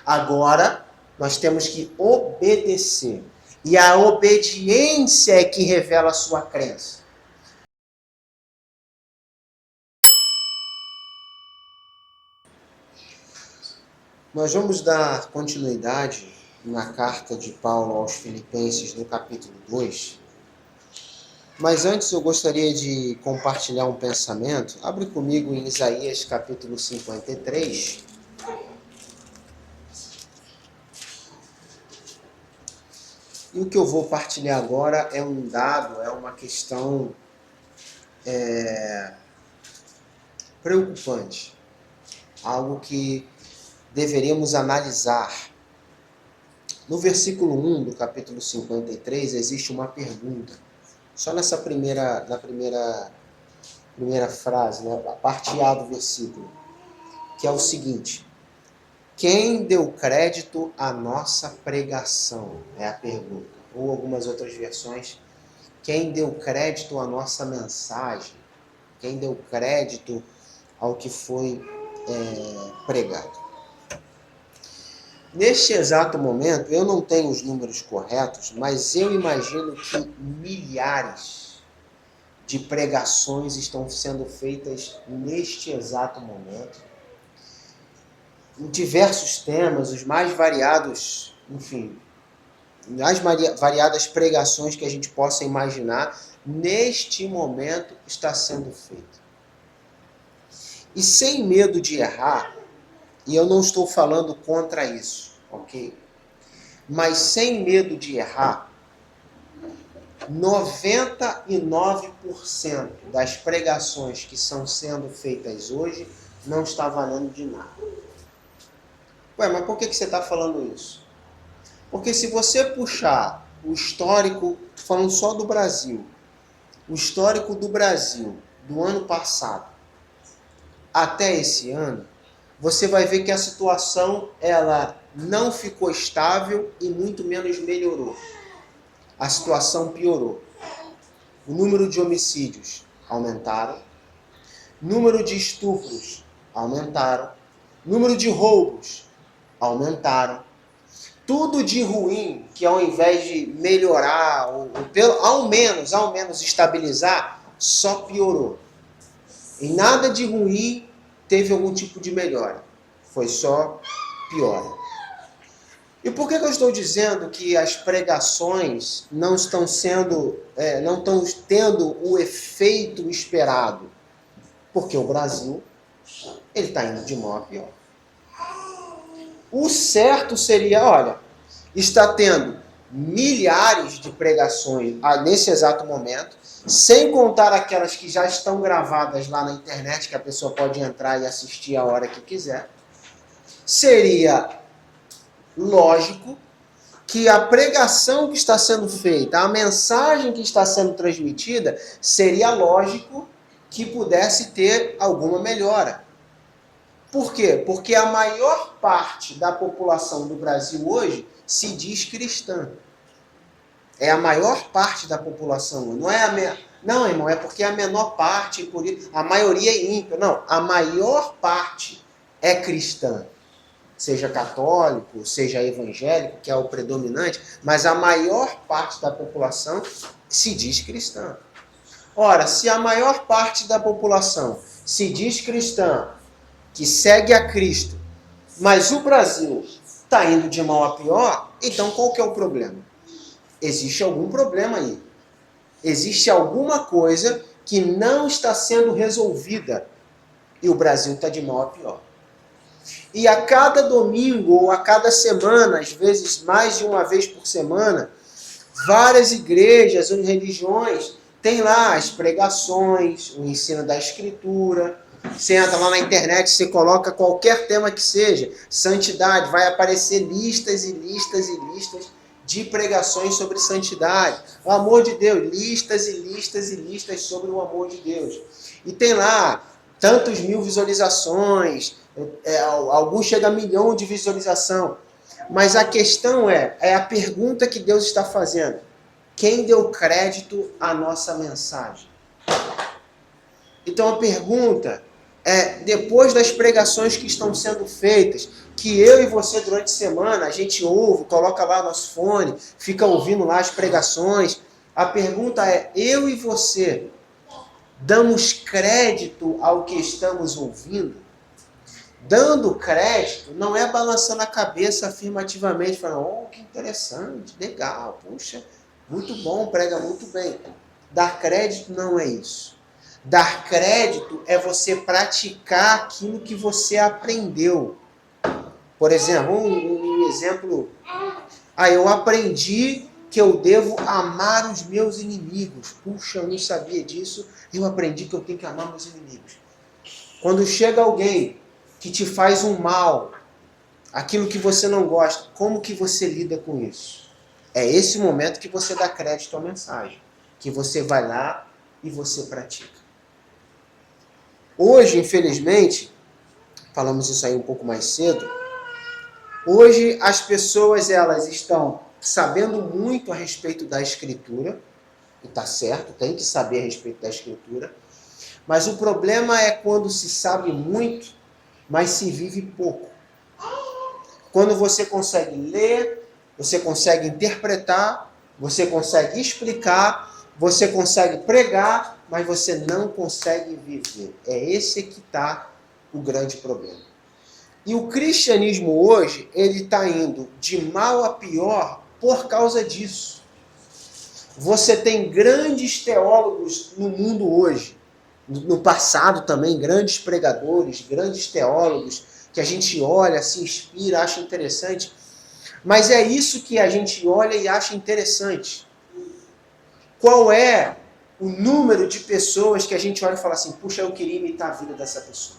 Agora, nós temos que obedecer. E a obediência é que revela a sua crença. Nós vamos dar continuidade na carta de Paulo aos Filipenses, no capítulo 2. Mas antes eu gostaria de compartilhar um pensamento. Abre comigo em Isaías capítulo 53. E o que eu vou partilhar agora é um dado, é uma questão preocupante. Algo que deveríamos analisar. No versículo 1 do capítulo 53 existe uma pergunta. Só nessa primeira frase, né? A parte A do versículo, que é o seguinte: quem deu crédito à nossa pregação? É a pergunta. Ou algumas outras versões, quem deu crédito à nossa mensagem? Quem deu crédito ao que foi pregado? Neste exato momento, eu não tenho os números corretos, mas eu imagino que milhares de pregações estão sendo feitas neste exato momento, em diversos temas, os mais variados, enfim, as variadas pregações que a gente possa imaginar, neste momento está sendo feito. E sem medo de errar, e eu não estou falando contra isso, ok? Mas sem medo de errar, 99% das pregações que são sendo feitas hoje não está valendo de nada. Ué, mas por que você está falando isso? Porque se você puxar o histórico, falando só do Brasil, o histórico do Brasil do ano passado até esse ano, você vai ver que a situação ela não ficou estável e muito menos melhorou. A situação piorou. O número de homicídios aumentaram, número de estupros aumentaram, número de roubos aumentaram. Tudo de ruim que ao invés de melhorar, ou ao menos estabilizar, só piorou. E nada de ruim teve algum tipo de melhora. Foi só piora. E por que eu estou dizendo que as pregações não estão tendo o efeito esperado? Porque o Brasil ele está indo de mal a pior. O certo seria, olha, está tendo milhares de pregações nesse exato momento, sem contar aquelas que já estão gravadas lá na internet, que a pessoa pode entrar e assistir a hora que quiser. Seria lógico que a pregação que está sendo feita, a mensagem que está sendo transmitida, seria lógico que pudesse ter alguma melhora. Por quê? Porque a maior parte da população do Brasil hoje se diz cristã. É a maior parte da população. Não, irmão, é porque a menor parte, por isso, a maioria é ímpia. Não, a maior parte é cristã. Seja católico, seja evangélico, que é o predominante, mas a maior parte da população se diz cristã. Ora, se a maior parte da população se diz cristã, que segue a Cristo, mas o Brasil está indo de mal a pior, então qual que é o problema? Existe algum problema aí. Existe alguma coisa que não está sendo resolvida e o Brasil está de mal a pior. E a cada domingo ou a cada semana, às vezes mais de uma vez por semana, várias igrejas ou religiões têm lá as pregações, o ensino da Escritura. Você entra lá na internet, você coloca qualquer tema que seja, santidade, vai aparecer listas e listas e listas de pregações sobre santidade. O amor de Deus, listas e listas e listas sobre o amor de Deus. E tem lá tantos mil visualizações, alguns chegam a 1 milhão de visualização. Mas a questão é a pergunta que Deus está fazendo. Quem deu crédito à nossa mensagem? Então a pergunta depois das pregações que estão sendo feitas, que eu e você durante a semana, a gente ouve, coloca lá nosso fone, fica ouvindo lá as pregações. A pergunta é, eu e você damos crédito ao que estamos ouvindo? Dando crédito não é balançando a cabeça afirmativamente, falando, oh, que interessante, legal, puxa, muito bom, prega muito bem. Dar crédito não é isso. Dar crédito é você praticar aquilo que você aprendeu. Por exemplo, um exemplo. Eu aprendi que eu devo amar os meus inimigos. Puxa, eu não sabia disso. Eu aprendi que eu tenho que amar meus inimigos. Quando chega alguém que te faz um mal, aquilo que você não gosta, como que você lida com isso? É esse momento que você dá crédito à mensagem. Que você vai lá e você pratica. Hoje, infelizmente, falamos isso aí um pouco mais cedo, hoje as pessoas elas estão sabendo muito a respeito da Escritura, e está certo, tem que saber a respeito da Escritura, mas o problema é quando se sabe muito, mas se vive pouco. Quando você consegue ler, você consegue interpretar, você consegue explicar, você consegue pregar, mas você não consegue viver. É esse que está o grande problema. E o cristianismo hoje, ele está indo de mal a pior por causa disso. Você tem grandes teólogos no mundo hoje, no passado também, grandes pregadores, grandes teólogos, que a gente olha, se inspira, acha interessante. Mas é isso que a gente olha e acha interessante. Qual é o número de pessoas que a gente olha e fala assim, puxa, eu queria imitar a vida dessa pessoa.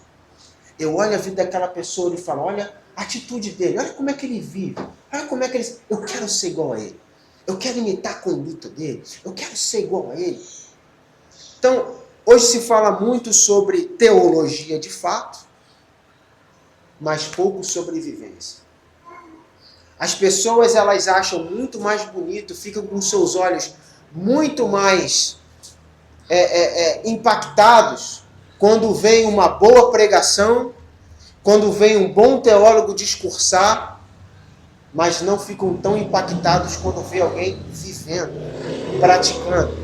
Eu olho a vida daquela pessoa e falo, olha a atitude dele, olha como é que ele vive, olha como é que ele... Eu quero ser igual a ele. Eu quero imitar a conduta dele. Eu quero ser igual a ele. Então, hoje se fala muito sobre teologia de fato, mas pouco sobre vivência. As pessoas, elas acham muito mais bonito, ficam com seus olhos muito mais impactados quando vem uma boa pregação, quando vem um bom teólogo discursar, mas não ficam tão impactados quando vê alguém vivendo, praticando.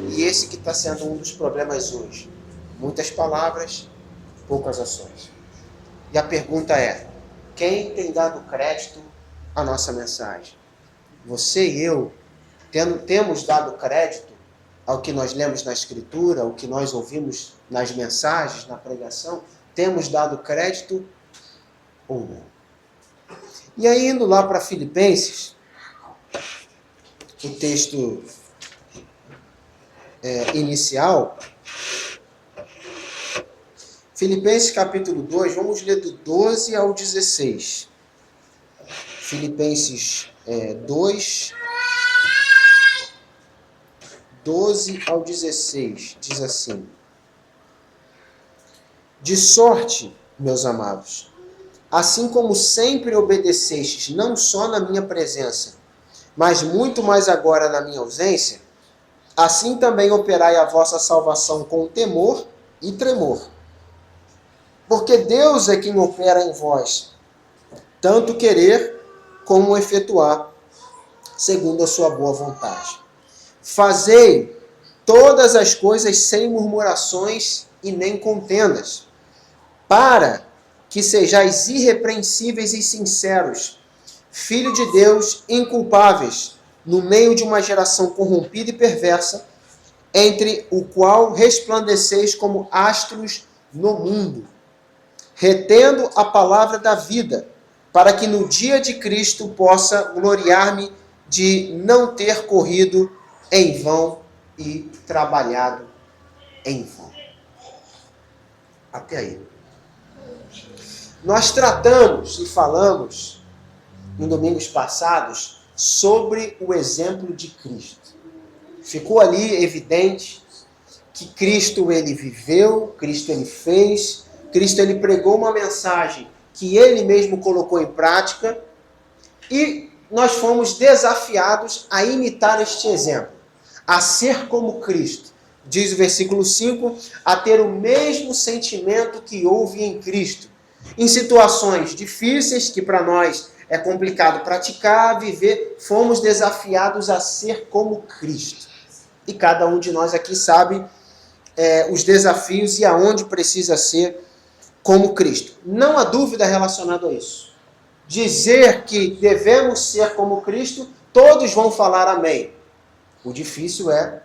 E esse que está sendo um dos problemas hoje. Muitas palavras, poucas ações. E a pergunta é, quem tem dado crédito à nossa mensagem? Você e eu temos dado crédito ao que nós lemos na Escritura, ao que nós ouvimos nas mensagens, na pregação? Temos dado crédito ou não? E aí, indo lá para Filipenses, o texto inicial, Filipenses capítulo 2, vamos ler do 12 ao 16. Filipenses 2, 12 ao 16, diz assim: De sorte, meus amados, assim como sempre obedecestes, não só na minha presença, mas muito mais agora na minha ausência, assim também operai a vossa salvação com temor e tremor. Porque Deus é quem opera em vós, tanto querer como efetuar, segundo a sua boa vontade. Fazei todas as coisas sem murmurações e nem contendas, para que sejais irrepreensíveis e sinceros, filho de Deus, inculpáveis, no meio de uma geração corrompida e perversa, entre o qual resplandeceis como astros no mundo, retendo a palavra da vida, para que no dia de Cristo possa gloriar-me de não ter corrido em vão e trabalhado em vão. Até aí. Nós tratamos e falamos, em domingos passados, sobre o exemplo de Cristo. Ficou ali evidente que Cristo ele viveu, Cristo ele fez, Cristo ele pregou uma mensagem que ele mesmo colocou em prática e nós fomos desafiados a imitar este exemplo, a ser como Cristo, diz o versículo 5, a ter o mesmo sentimento que houve em Cristo. Em situações difíceis, que para nós é complicado praticar, viver, fomos desafiados a ser como Cristo. E cada um de nós aqui sabe os desafios e aonde precisa ser como Cristo. Não há dúvida relacionada a isso. Dizer que devemos ser como Cristo, todos vão falar amém. O difícil é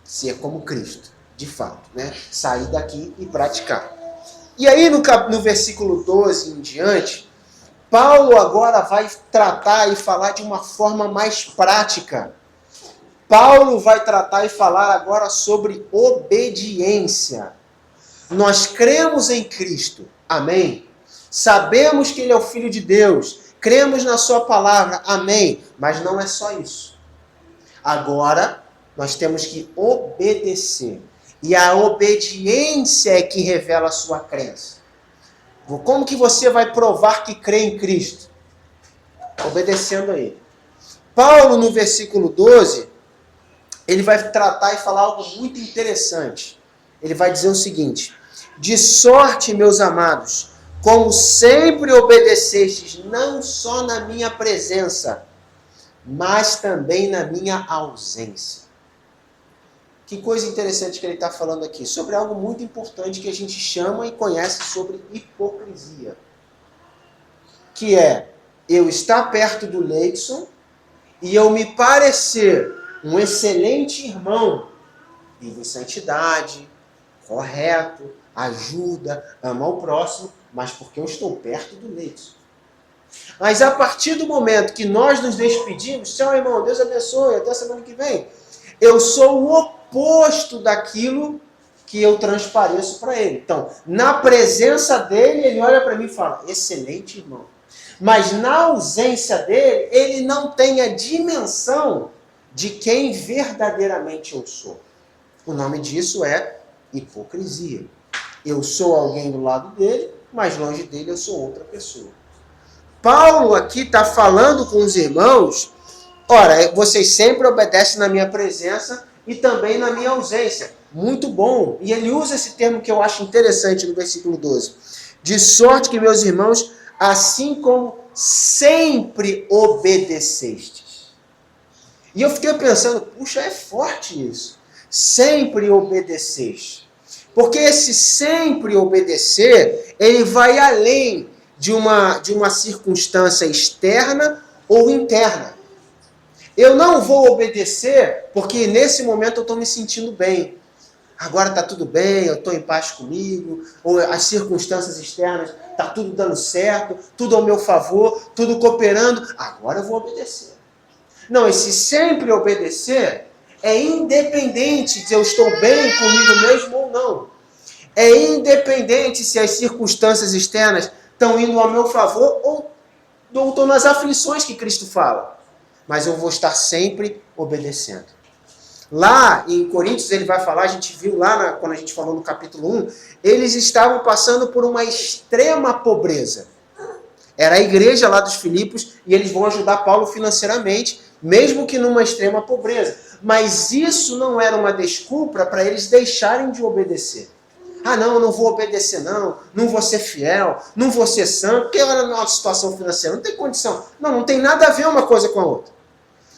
ser como Cristo, de fato, né? Sair daqui e praticar. E aí no versículo 12 em diante, Paulo agora vai tratar e falar de uma forma mais prática. Paulo vai tratar e falar agora sobre obediência. Nós cremos em Cristo, amém? Sabemos que Ele é o Filho de Deus, cremos na Sua palavra, amém? Mas não é só isso. Agora, nós temos que obedecer. E a obediência é que revela a sua crença. Como que você vai provar que crê em Cristo? Obedecendo a Ele. Paulo, no versículo 12, ele vai tratar e falar algo muito interessante. Ele vai dizer o seguinte: de sorte, meus amados, como sempre obedecestes, não só na minha presença, mas também na minha ausência. Que coisa interessante que ele está falando aqui. Sobre algo muito importante que a gente chama e conhece sobre hipocrisia. Que é eu estar perto do Leidson e eu me parecer um excelente irmão, vive em santidade, correto, ajuda, ama o próximo, mas porque eu estou perto do Leidson. Mas a partir do momento que nós nos despedimos, tchau, irmão, Deus abençoe, até semana que vem, eu sou o oposto daquilo que eu transpareço para ele. Então, na presença dele, ele olha para mim e fala, excelente irmão. Mas na ausência dele, ele não tem a dimensão de quem verdadeiramente eu sou. O nome disso é hipocrisia. Eu sou alguém do lado dele, mas longe dele eu sou outra pessoa. Paulo aqui está falando com os irmãos, ora, vocês sempre obedecem na minha presença e também na minha ausência. Muito bom. E ele usa esse termo que eu acho interessante no versículo 12. De sorte que, meus irmãos, assim como sempre obedecestes. E eu fiquei pensando, puxa, é forte isso. Sempre obedeceste. Porque esse sempre obedecer, ele vai além de uma circunstância externa ou interna. Eu não vou obedecer porque nesse momento eu estou me sentindo bem. Agora está tudo bem, eu estou em paz comigo, ou as circunstâncias externas, está tudo dando certo, tudo ao meu favor, tudo cooperando, agora eu vou obedecer. Não, esse sempre obedecer é independente se eu estou bem comigo mesmo ou não. É independente se as circunstâncias externas estão indo ao meu favor ou estou nas aflições que Cristo fala. Mas eu vou estar sempre obedecendo. Lá em Coríntios ele vai falar, a gente viu lá quando a gente falou no capítulo 1, eles estavam passando por uma extrema pobreza. Era a igreja lá dos Filipos e eles vão ajudar Paulo financeiramente, mesmo que numa extrema pobreza. Mas isso não era uma desculpa para eles deixarem de obedecer. Ah, não, eu não vou obedecer não vou ser fiel, não vou ser santo, porque era uma situação financeira, não tem condição. Não tem nada a ver uma coisa com a outra.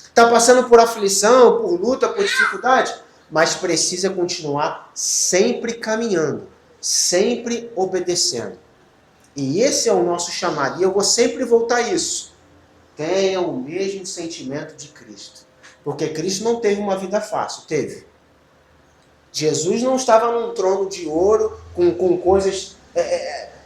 Está passando por aflição, por luta, por dificuldade, mas precisa continuar sempre caminhando, sempre obedecendo. E esse é o nosso chamado, e eu vou sempre voltar a isso. Tenha o mesmo sentimento de Cristo. Porque Cristo não teve uma vida fácil, teve. Jesus não estava num trono de ouro, com coisas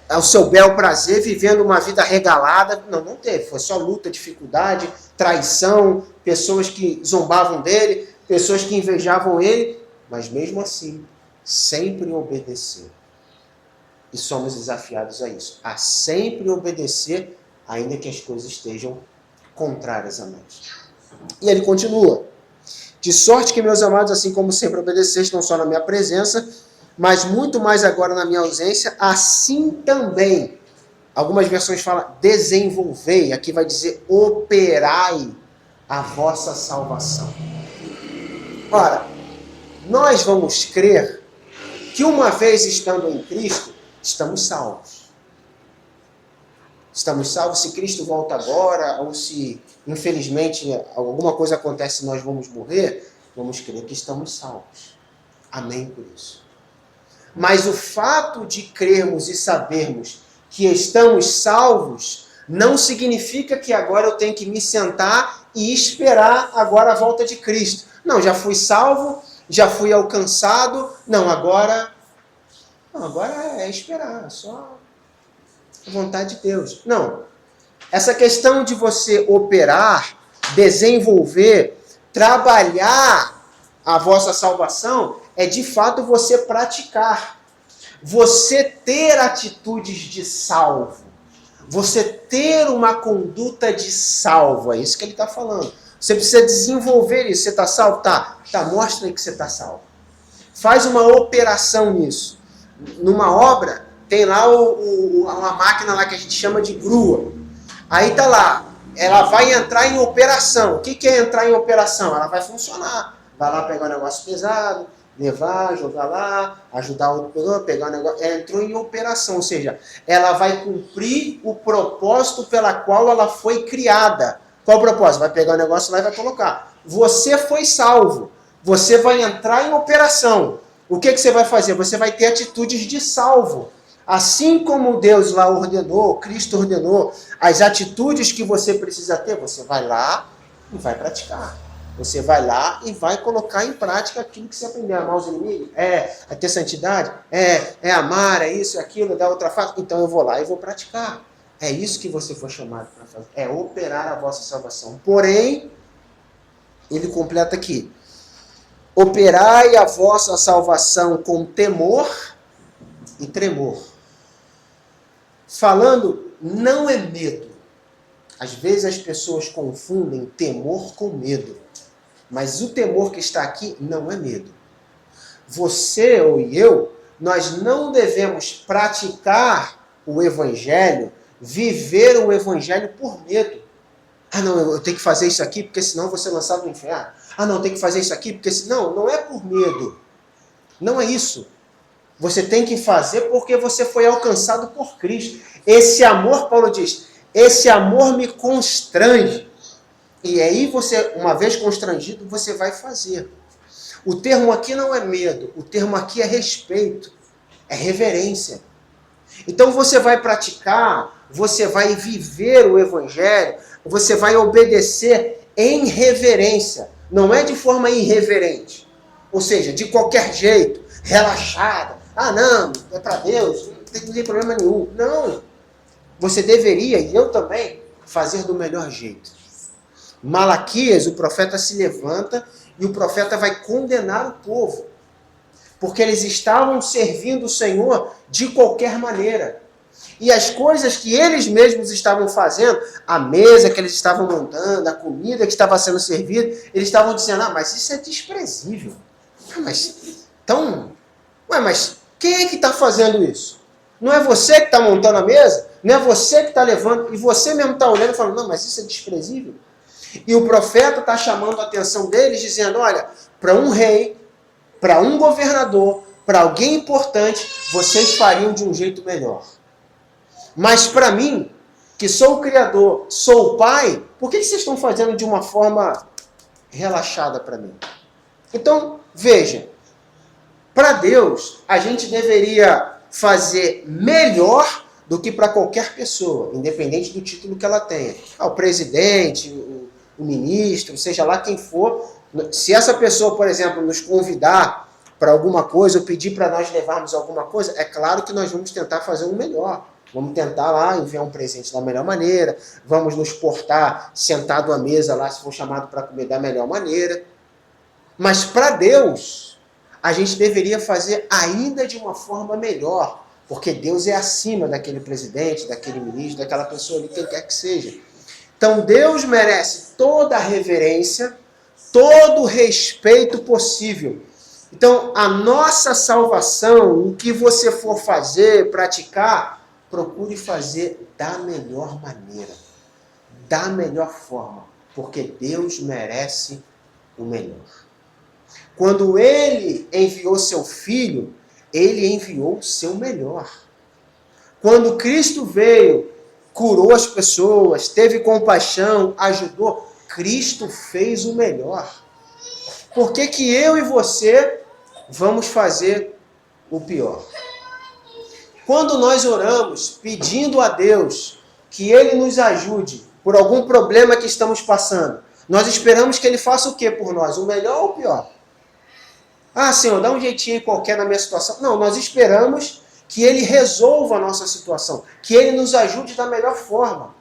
ao seu bel prazer, vivendo uma vida regalada. Não teve. Foi só luta, dificuldade, traição, pessoas que zombavam dele, pessoas que invejavam ele. Mas mesmo assim, sempre obedecer. E somos desafiados a isso. A sempre obedecer, ainda que as coisas estejam contrárias a nós. E ele continua. De sorte que, meus amados, assim como sempre obedeceste, não só na minha presença, mas muito mais agora na minha ausência, assim também. Algumas versões falam desenvolvei, aqui vai dizer operai a vossa salvação. Ora, nós vamos crer que uma vez estando em Cristo, estamos salvos. Estamos salvos se Cristo volta agora, ou se, infelizmente, alguma coisa acontece e nós vamos morrer, vamos crer que estamos salvos. Amém por isso. Mas o fato de crermos e sabermos que estamos salvos não significa que agora eu tenho que me sentar e esperar agora a volta de Cristo. Não, já fui salvo, já fui alcançado, não, agora é esperar, só a vontade de Deus. Não. Essa questão de você operar, desenvolver, trabalhar a vossa salvação é de fato você praticar. Você ter atitudes de salvo. Você ter uma conduta de salvo. É isso que ele está falando. Você precisa desenvolver isso. Você está salvo? Tá, mostra aí que você está salvo. Faz uma operação nisso. Numa obra, tem lá uma máquina lá que a gente chama de grua. Aí tá lá, ela vai entrar em operação. O que é entrar em operação? Ela vai funcionar. Vai lá pegar um negócio pesado, levar, jogar lá, ajudar o outro, pegar o negócio. Ela entrou em operação, ou seja, ela vai cumprir o propósito pela qual ela foi criada. Qual o propósito? Vai pegar o negócio lá e vai colocar. Você foi salvo. Você vai entrar em operação. O que você vai fazer? Você vai ter atitudes de salvo. Assim como Deus lá ordenou, Cristo ordenou, as atitudes que você precisa ter, você vai lá e vai praticar. Você vai lá e vai colocar em prática aquilo que você aprendeu. Amar os inimigos? É ter santidade? É amar, é isso, é aquilo, é dar outra face? Então eu vou lá e vou praticar. É isso que você foi chamado para fazer. É operar a vossa salvação. Porém, ele completa aqui. Operai a vossa salvação com temor e tremor. Falando, não é medo. Às vezes as pessoas confundem temor com medo. Mas o temor que está aqui não é medo. Você ou eu, nós não devemos praticar o Evangelho, viver o Evangelho por medo. Ah, não, eu tenho que fazer isso aqui porque senão eu vou ser lançado no inferno. Ah, não, eu tenho que fazer isso aqui porque senão... Não é por medo. Não é isso. Você tem que fazer porque você foi alcançado por Cristo. Esse amor, Paulo diz, esse amor me constrange. E aí você, uma vez constrangido, você vai fazer. O termo aqui não é medo, o termo aqui é respeito, é reverência. Então você vai praticar, você vai viver o Evangelho, você vai obedecer em reverência. Não é de forma irreverente. Ou seja, de qualquer jeito, relaxada. Ah, não, é para Deus, não tem problema nenhum. Não. Você deveria, e eu também, fazer do melhor jeito. Malaquias, o profeta se levanta e o profeta vai condenar o povo. Porque eles estavam servindo o Senhor de qualquer maneira. E as coisas que eles mesmos estavam fazendo, a mesa que eles estavam montando, a comida que estava sendo servida, eles estavam dizendo, mas isso é desprezível. Mas quem é que está fazendo isso? Não é você que está montando a mesa? Não é você que está levando? E você mesmo está olhando e falando, mas isso é desprezível. E o profeta está chamando a atenção deles, dizendo, olha, para um rei, para um governador, para alguém importante, vocês fariam de um jeito melhor. Mas para mim, que sou o Criador, sou o Pai, por que vocês estão fazendo de uma forma relaxada para mim? Então, veja, para Deus, a gente deveria fazer melhor do que para qualquer pessoa, independente do título que ela tenha. O presidente, o ministro, seja lá quem for, se essa pessoa, por exemplo, nos convidar para alguma coisa, ou pedir para nós levarmos alguma coisa, é claro que nós vamos tentar fazer o melhor. Vamos tentar lá enviar um presente da melhor maneira, vamos nos portar sentado à mesa lá, se for chamado para comer, da melhor maneira. Mas para Deus, a gente deveria fazer ainda de uma forma melhor, porque Deus é acima daquele presidente, daquele ministro, daquela pessoa ali, quem quer que seja. Então Deus merece toda a reverência, todo o respeito possível. Então a nossa salvação, o que você for fazer, praticar, procure fazer da melhor maneira, da melhor forma, porque Deus merece o melhor. Quando ele enviou seu filho, ele enviou o seu melhor. Quando Cristo veio, curou as pessoas, teve compaixão, ajudou, Cristo fez o melhor. Por que que eu e você vamos fazer o pior? Quando nós oramos pedindo a Deus que Ele nos ajude por algum problema que estamos passando, nós esperamos que Ele faça o que por nós? O melhor ou o pior? Ah, Senhor, dá um jeitinho qualquer na minha situação. Não, nós esperamos que Ele resolva a nossa situação, que Ele nos ajude da melhor forma.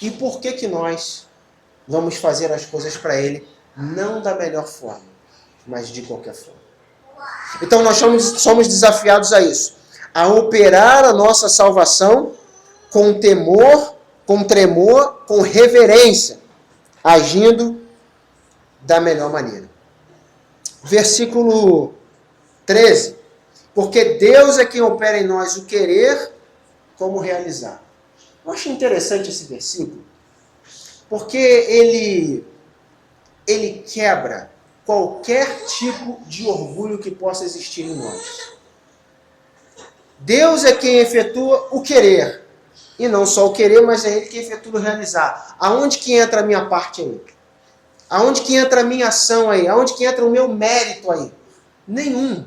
E por que que nós vamos fazer as coisas para Ele não da melhor forma, mas de qualquer forma? Então nós somos desafiados a isso, a operar a nossa salvação com temor, com tremor, com reverência, agindo da melhor maneira. Versículo 13. Porque Deus é quem opera em nós o querer como realizar. Eu acho interessante esse versículo, porque ele quebra qualquer tipo de orgulho que possa existir em nós. Deus é quem efetua o querer. E não só o querer, mas é Ele que efetua o realizar. Aonde que entra a minha parte aí? Aonde que entra a minha ação aí? Aonde que entra o meu mérito aí? Nenhum.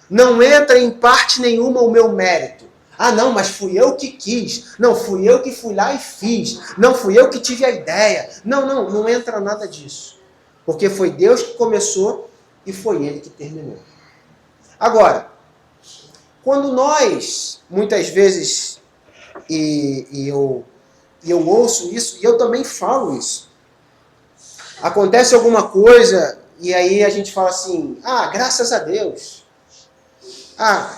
Não entra em parte nenhuma o meu mérito. Ah, não, mas fui eu que quis. Não, fui eu que fui lá e fiz. Não, fui eu que tive a ideia. Não entra nada disso. Porque foi Deus que começou e foi Ele que terminou. Agora, quando nós, muitas vezes, e eu ouço isso, e eu também falo isso, acontece alguma coisa, e aí a gente fala assim, graças a Deus.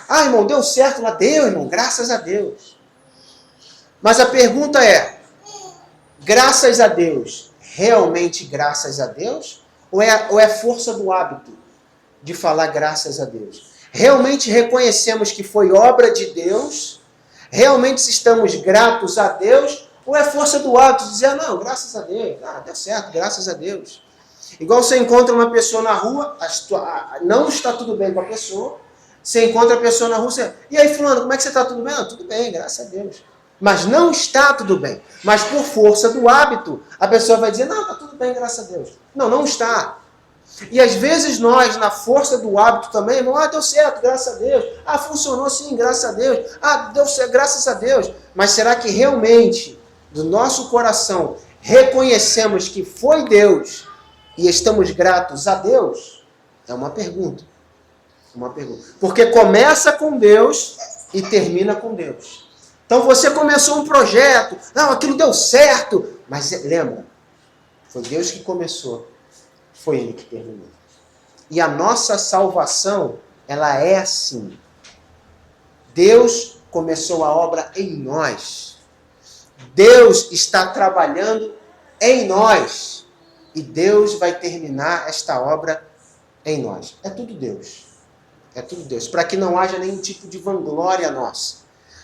Irmão, deu certo lá, deu, irmão, graças a Deus. Mas a pergunta é, graças a Deus, realmente graças a Deus? Ou é força do hábito de falar graças a Deus? Realmente reconhecemos que foi obra de Deus? Realmente estamos gratos a Deus? Ou é força do hábito de dizer, não, graças a Deus, deu certo, graças a Deus. Igual você encontra uma pessoa na rua, não está tudo bem com a pessoa, você encontra a pessoa na rua, e aí fulano, como é que você está? Tudo bem? Não, tudo bem, graças a Deus. Mas não está tudo bem. Mas por força do hábito, a pessoa vai dizer, não, está tudo bem, graças a Deus. Não está. E às vezes nós, na força do hábito também, irmão, deu certo, graças a Deus. Funcionou sim, graças a Deus. Deu certo, graças a Deus. Mas será que realmente, do nosso coração, reconhecemos que foi Deus e estamos gratos a Deus? É uma pergunta. Porque começa com Deus e termina com Deus. Então você começou um projeto, aquilo deu certo, mas lembra, foi Deus que começou, foi Ele que terminou. E a nossa salvação, ela é assim. Deus começou a obra em nós. Deus está trabalhando em nós. E Deus vai terminar esta obra em nós. É tudo Deus. É tudo Deus. Para que não haja nenhum tipo de vanglória nossa.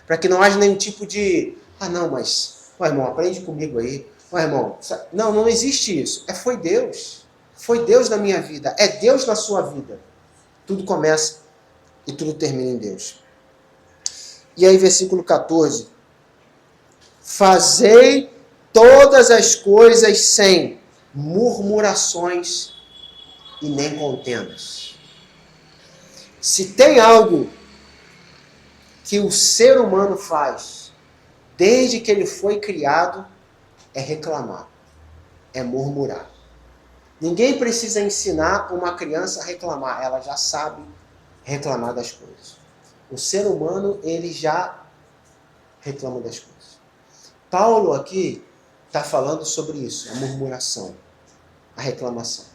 Para que não haja nenhum tipo de... irmão, aprende comigo aí. Irmão, não existe isso. Foi Deus. Foi Deus na minha vida. É Deus na sua vida. Tudo começa e tudo termina em Deus. E aí, versículo 14. Fazei todas as coisas sem murmurações e nem contendas. Se tem algo que o ser humano faz desde que ele foi criado, é reclamar, é murmurar. Ninguém precisa ensinar uma criança a reclamar, ela já sabe reclamar das coisas. O ser humano, ele já reclama das coisas. Paulo aqui está falando sobre isso, a murmuração, a reclamação.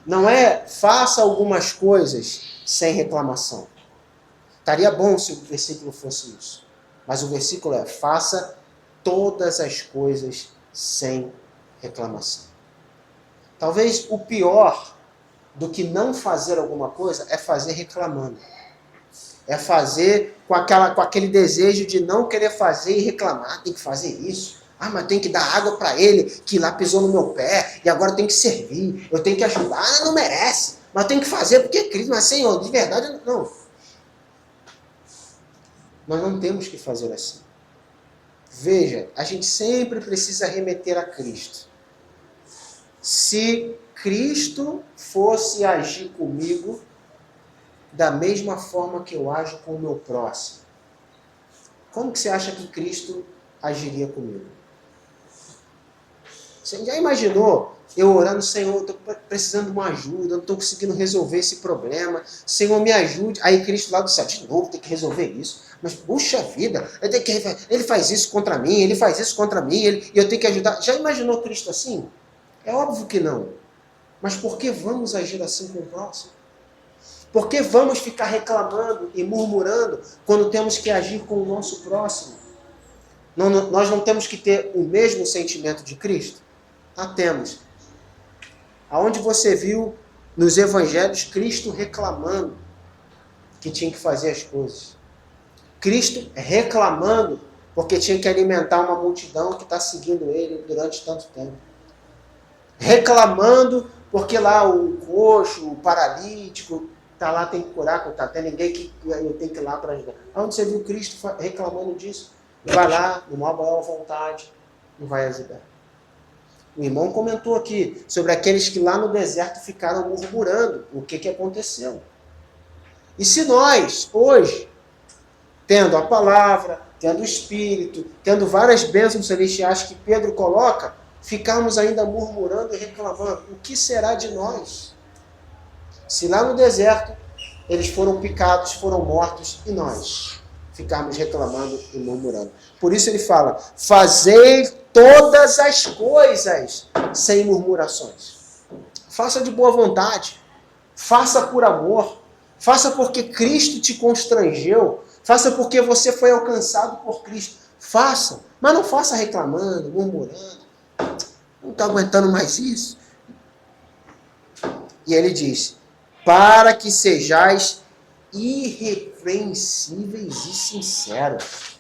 Não é faça algumas coisas sem reclamação. Estaria bom se o versículo fosse isso. Mas o versículo é faça todas as coisas sem reclamação. Talvez o pior do que não fazer alguma coisa é fazer reclamando. É fazer com aquele desejo de não querer fazer e reclamar. Tem que fazer isso. Mas tem que dar água para ele, que lá pisou no meu pé, e agora tem que servir, eu tenho que ajudar. Não merece. Mas tem que fazer porque é Cristo. Mas, Senhor, de verdade, não. Nós não temos que fazer assim. Veja, a gente sempre precisa remeter a Cristo. Se Cristo fosse agir comigo da mesma forma que eu ajo com o meu próximo, como que você acha que Cristo agiria comigo? Você já imaginou eu orando, Senhor, eu estou precisando de uma ajuda, eu não estou conseguindo resolver esse problema, Senhor, me ajude. Aí Cristo lá do céu, de novo, tem que resolver isso. Mas, puxa vida, ele faz isso contra mim, ele faz isso contra mim, e eu tenho que ajudar. Já imaginou Cristo assim? É óbvio que não. Mas por que vamos agir assim com o próximo? Por que vamos ficar reclamando e murmurando quando temos que agir com o nosso próximo? Nós não temos que ter o mesmo sentimento de Cristo? Temos. Aonde você viu nos evangelhos Cristo reclamando que tinha que fazer as coisas? Cristo reclamando porque tinha que alimentar uma multidão que está seguindo ele durante tanto tempo. Reclamando porque lá o coxo, o paralítico, está lá, tem que curar, coitado. Tem ninguém que eu tenho que ir lá para ajudar. Aonde você viu Cristo reclamando disso? Vai lá, numa boa vontade, não vai ajudar. O irmão comentou aqui sobre aqueles que lá no deserto ficaram murmurando o que aconteceu. E se nós, hoje, tendo a palavra, tendo o Espírito, tendo várias bênçãos celestiais que Pedro coloca, ficarmos ainda murmurando e reclamando, o que será de nós? Se lá no deserto eles foram picados, foram mortos, e nós ficarmos reclamando e murmurando. Por isso ele fala, fazei todas as coisas sem murmurações. Faça de boa vontade, faça por amor, faça porque Cristo te constrangeu, faça porque você foi alcançado por Cristo. Faça, mas não faça reclamando, murmurando. Não estou aguentando mais isso. E ele diz, para que sejais irrepreensíveis e sinceros.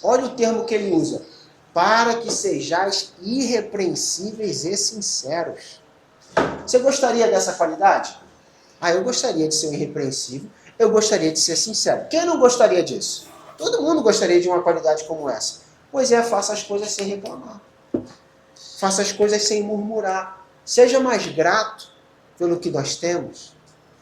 Olha o termo que ele usa. Para que sejais irrepreensíveis e sinceros. Você gostaria dessa qualidade? Eu gostaria de ser irrepreensível, eu gostaria de ser sincero. Quem não gostaria disso? Todo mundo gostaria de uma qualidade como essa. Pois é, faça as coisas sem reclamar. Faça as coisas sem murmurar. Seja mais grato pelo que nós temos.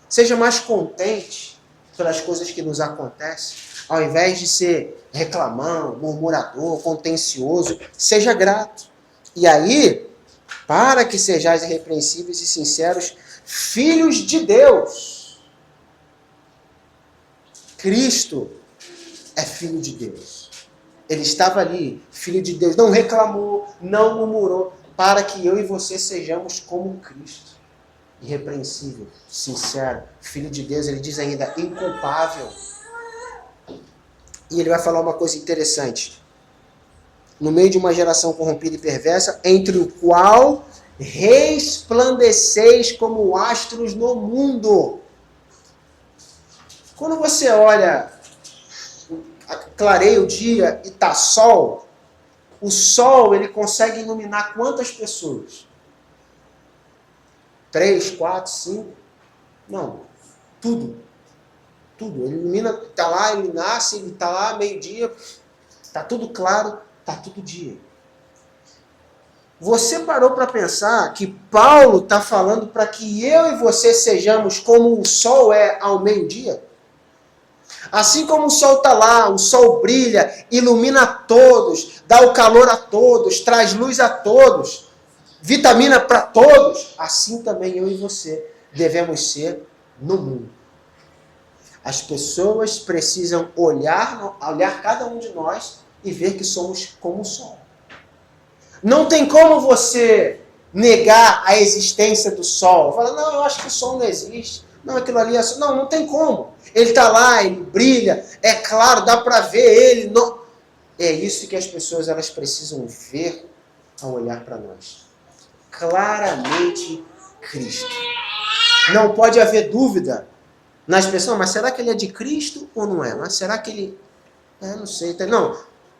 Seja mais contente pelas coisas que nos acontecem. Ao invés de ser reclamão, murmurador, contencioso, seja grato. E aí, para que sejais irrepreensíveis e sinceros, filhos de Deus. Cristo é filho de Deus. Ele estava ali, filho de Deus, não reclamou, não murmurou, para que eu e você sejamos como Cristo. Irrepreensível, sincero, filho de Deus, ele diz ainda, inculpável. E ele vai falar uma coisa interessante. No meio de uma geração corrompida e perversa, entre o qual resplandeceis como astros no mundo. Quando você olha, clareia o dia e está sol, o sol ele consegue iluminar quantas pessoas? 3, 4, 5? Não, tudo. Tudo. Ele ilumina, está lá, ele nasce, ele está lá, meio-dia, está tudo claro, está tudo dia. Você parou para pensar que Paulo está falando para que eu e você sejamos como o sol é ao meio-dia? Assim como o sol está lá, o sol brilha, ilumina a todos, dá o calor a todos, traz luz a todos, vitamina para todos, assim também eu e você devemos ser no mundo. As pessoas precisam olhar cada um de nós e ver que somos como o sol. Não tem como você negar a existência do sol. Fala, não, eu acho que o sol não existe. Não, aquilo ali é sol. Não, não tem como. Ele está lá, ele brilha, é claro, dá para ver ele. Não. É isso que as pessoas elas precisam ver ao olhar para nós. Claramente Cristo. Não pode haver dúvida nas pessoas, mas será que ele é de Cristo ou não é? Mas será que ele... não sei.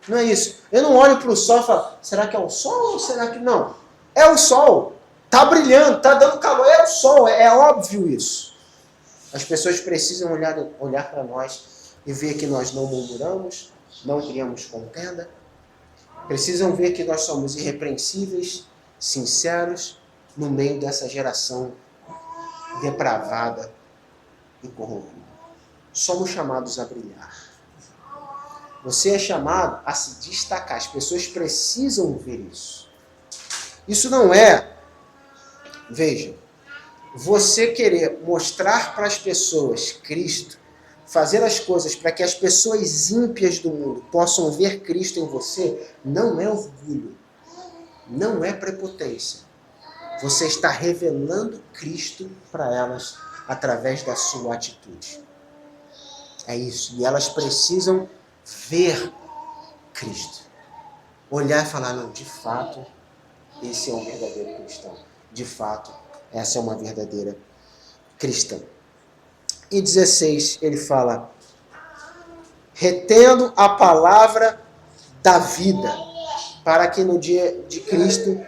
Não é isso. Eu não olho para o sol e falo, será que é o sol ou será que não? É o sol. Está brilhando, está dando calor, é o sol, é óbvio isso. As pessoas precisam olhar para nós e ver que nós não murmuramos, não criamos contenda. Precisam ver que nós somos irrepreensíveis, sinceros, no meio dessa geração depravada e corrompida. Somos chamados a brilhar. Você é chamado a se destacar. As pessoas precisam ver isso. Isso não é, veja, você querer mostrar para as pessoas Cristo, fazer as coisas para que as pessoas ímpias do mundo possam ver Cristo em você, não é orgulho, não é prepotência. Você está revelando Cristo para elas através da sua atitude. É isso. E elas precisam ver Cristo. Olhar e falar, não, de fato, esse é um verdadeiro cristão. De fato, essa é uma verdadeira cristã. E 16, ele fala, retendo a palavra da vida, para que no dia de Cristo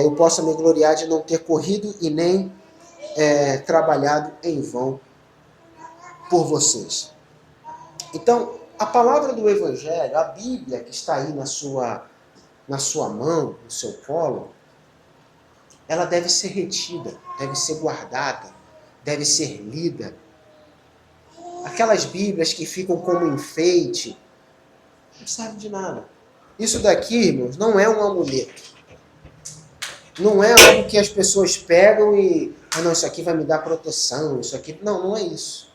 eu possa me gloriar de não ter corrido e nem trabalhado em vão por vocês. Então, a palavra do Evangelho, a Bíblia que está aí na sua mão, no seu colo, ela deve ser retida, deve ser guardada, deve ser lida. Aquelas Bíblias que ficam como enfeite, não serve de nada. Isso daqui, irmãos, não é um amuleto. Não é algo que as pessoas pegam e... não, isso aqui vai me dar proteção, isso aqui... Não é isso.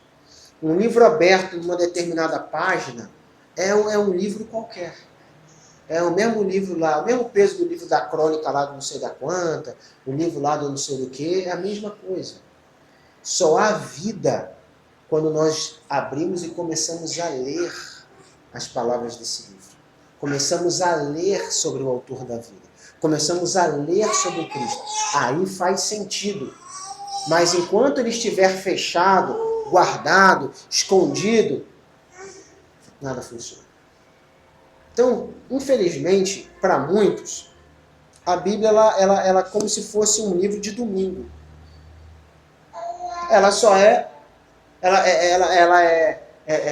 Um livro aberto em uma determinada página é um livro qualquer. É o mesmo livro lá, o mesmo peso do livro da crônica lá do não sei da quanta, o livro lá do não sei do que, é a mesma coisa. Só há vida quando nós abrimos e começamos a ler as palavras desse livro. Começamos a ler sobre o autor da vida. Começamos a ler sobre Cristo. Aí faz sentido. Mas enquanto ele estiver fechado, guardado, escondido, nada funciona. Então, infelizmente, para muitos, a Bíblia ela é como se fosse um livro de domingo. Ela só é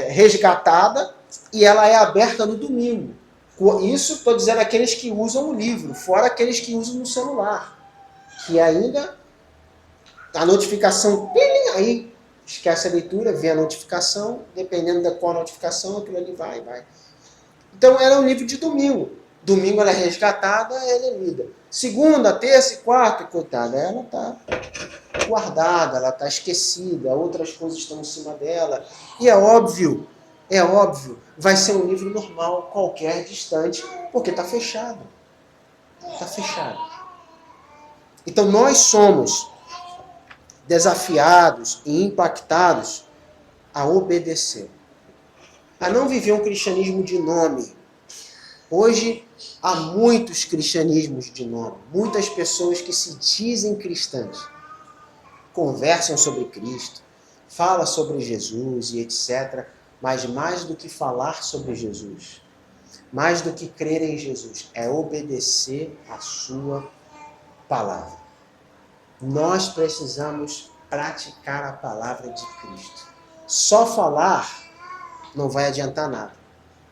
resgatada e ela é aberta no domingo. Isso estou dizendo aqueles que usam o livro, fora aqueles que usam no celular. Que ainda a notificação, aí esquece a leitura, vê a notificação, dependendo da qual notificação, aquilo ali vai. Então ela é um livro de domingo. Domingo ela é resgatada, ela é lida. Segunda, terça e quarta, coitada, ela está guardada, ela está esquecida, outras coisas estão em cima dela. E é óbvio, vai ser um livro normal, qualquer, distante, porque está fechado. Está fechado. Então nós somos desafiados e impactados a obedecer. A não viver um cristianismo de nome. Hoje há muitos cristianismos de nome. Muitas pessoas que se dizem cristãs. Conversam sobre Cristo, falam sobre Jesus e etc. Mas mais do que falar sobre Jesus, mais do que crer em Jesus, é obedecer a sua palavra. Nós precisamos praticar a palavra de Cristo. Só falar não vai adiantar nada.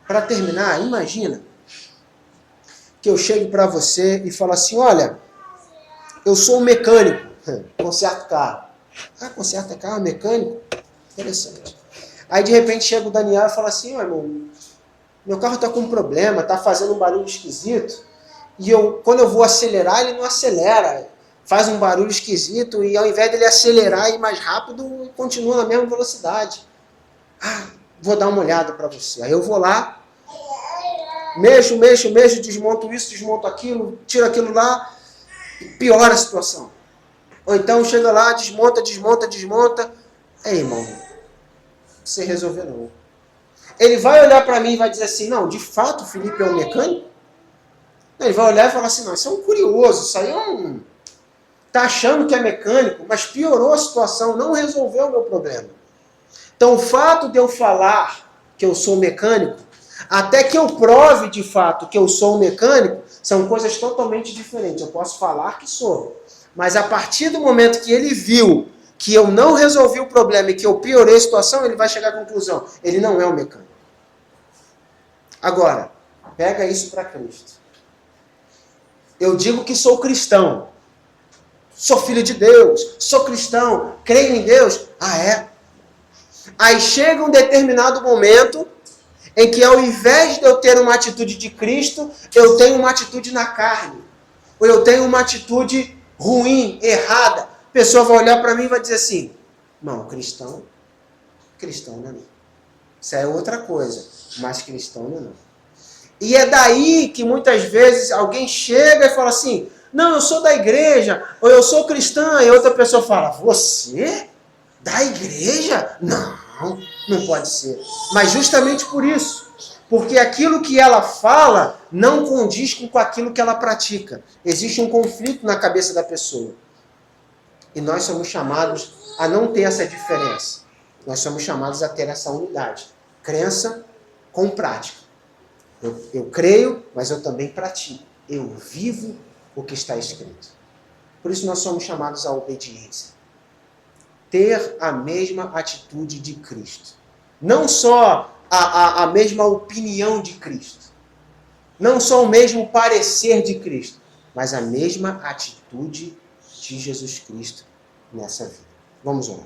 Para terminar, imagina que eu chegue para você e falo assim, olha, eu sou um mecânico, conserto carro. Ah, conserta carro, mecânico? Interessante. Aí de repente chega o Daniel e fala assim, irmão, meu carro está com um problema, está fazendo um barulho esquisito, e quando eu vou acelerar, ele não acelera, faz um barulho esquisito, e ao invés dele acelerar e ir mais rápido, continua na mesma velocidade. Ah, vou dar uma olhada para você. Aí eu vou lá, mexo, desmonto isso, desmonto aquilo, tiro aquilo lá, e piora a situação. Ou então chega lá, desmonta. Ei, irmão, você resolveu não. Ele vai olhar para mim e vai dizer assim, não, de fato o Felipe é um mecânico? Ele vai olhar e falar assim, não, isso é um curioso, isso aí é um... Está achando que é mecânico, mas piorou a situação, não resolveu o meu problema. Então o fato de eu falar que eu sou mecânico, até que eu prove de fato que eu sou um mecânico, são coisas totalmente diferentes. Eu posso falar que sou, Mas a partir do momento que ele viu que eu não resolvi o problema e que eu piorei a situação, ele vai chegar à conclusão: ele não é um mecânico. Agora, pega isso para Cristo. Eu digo que sou cristão. Sou filho de Deus. Sou cristão. Creio em Deus. Ah, é? Aí chega um determinado momento em que, ao invés de eu ter uma atitude de Cristo, eu tenho uma atitude na carne. Ou eu tenho uma atitude ruim, errada. A pessoa vai olhar para mim e vai dizer assim: não, cristão não é não. Isso é outra coisa, mas cristão não é não. E é daí que muitas vezes alguém chega e fala assim: não, eu sou da igreja, ou eu sou cristã, e outra pessoa fala: você? Da igreja? Não pode ser. Mas justamente por isso, porque aquilo que ela fala não condiz com aquilo que ela pratica. Existe um conflito na cabeça da pessoa. E nós somos chamados a não ter essa diferença. Nós somos chamados a ter essa unidade. Crença com prática. Eu creio, mas eu também pratico. Eu vivo o que está escrito. Por isso nós somos chamados à obediência. Ter a mesma atitude de Cristo. Não só a mesma opinião de Cristo. Não só o mesmo parecer de Cristo, mas a mesma atitude de Jesus Cristo nessa vida. Vamos orar.